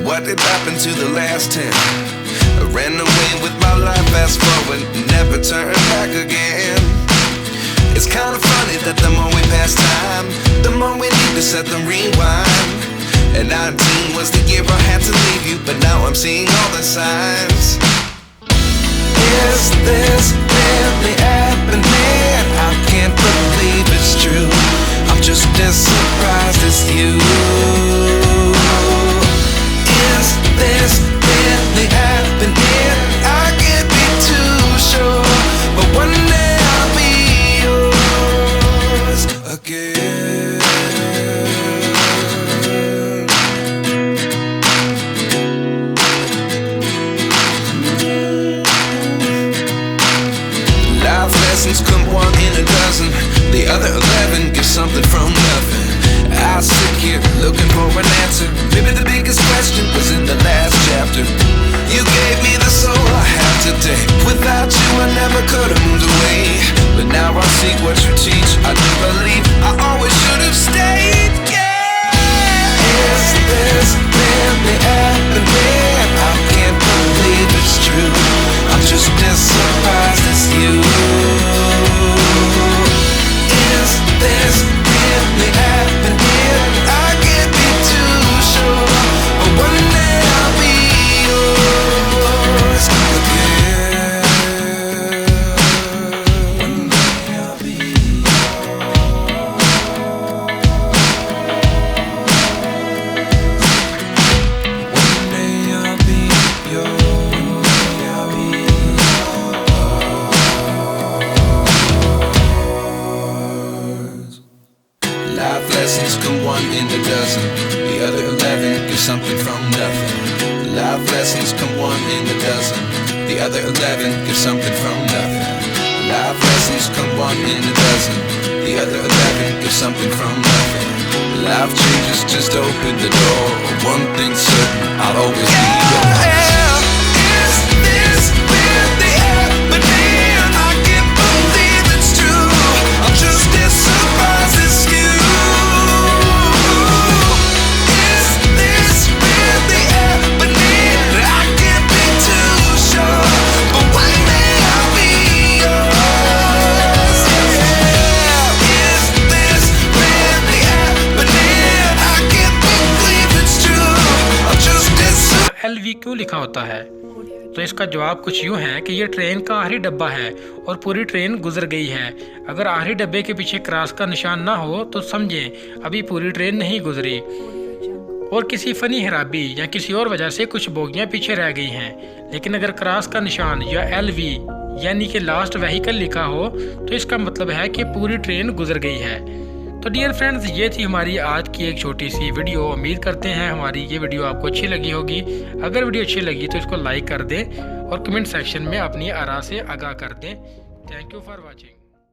what did happen to the last 10? I ran away with my life, fast forward, never turn back again. It's kind of funny that the more we pass time, the more we need to set them rewind. And 19 was the year I had to leave you, but now I'm seeing all the signs. Is this really happening? I can't believe it's true. I'm just as surprised as you. Is this really happening? I can't be too sure, but one day I'll be yours again. Life lessons come one in a dozen. The other 11 get something from nothing. I sit here looking for an answer. Maybe the biggest question was in the last chapter. You gave me the soul I have today. Without you I never could have moved away. But now I see what you teach. I do believe I always should have stayed. Yeah. Is this really happening? I can't believe it's true. I'm just as surprised as you. Is this really happening? I can't be too sure, but one day I'll be yours again. One day I'll be One day I'll be yours. Life lessons come one in a dozen. The other 11 get something from nothing. Life lessons come one in a dozen. The other 11 get something from nothing. Life lessons come one in a dozen. The other 11 get something from nothing. Life changes, just open the door. One thing's certain, I'll always be yours. Is this really happening? I can't believe it's true. I'm just as surprised as you. Is this really happening? I can't be too sure, but one day I'll be yours. Yeah. Is this really happening? I can't believe it's true. I'm just as LV क्यों लिखा होता है? तो इसका जवाब कुछ यूँ है कि ये ट्रेन का आखिरी डब्बा है और पूरी ट्रेन गुजर गई है। अगर आखिरी डब्बे के पीछे क्रॉस का निशान ना हो तो समझें अभी पूरी ट्रेन नहीं गुजरी और किसी फनी खराबी या किसी और वजह से कुछ बोगियां पीछे रह गई हैं। लेकिन अगर क्रॉस का निशान या LV यानी कि लास्ट व्हीकल लिखा हो तो इसका मतलब है कि पूरी ट्रेन गुजर गई है। तो डियर फ्रेंड्स, ये थी हमारी आज की एक छोटी सी वीडियो। उम्मीद करते हैं हमारी ये वीडियो आपको अच्छी लगी होगी। अगर वीडियो अच्छी लगी तो इसको लाइक कर दें और कमेंट सेक्शन में अपनी आरा से आगाह कर दें। Thank you for watching.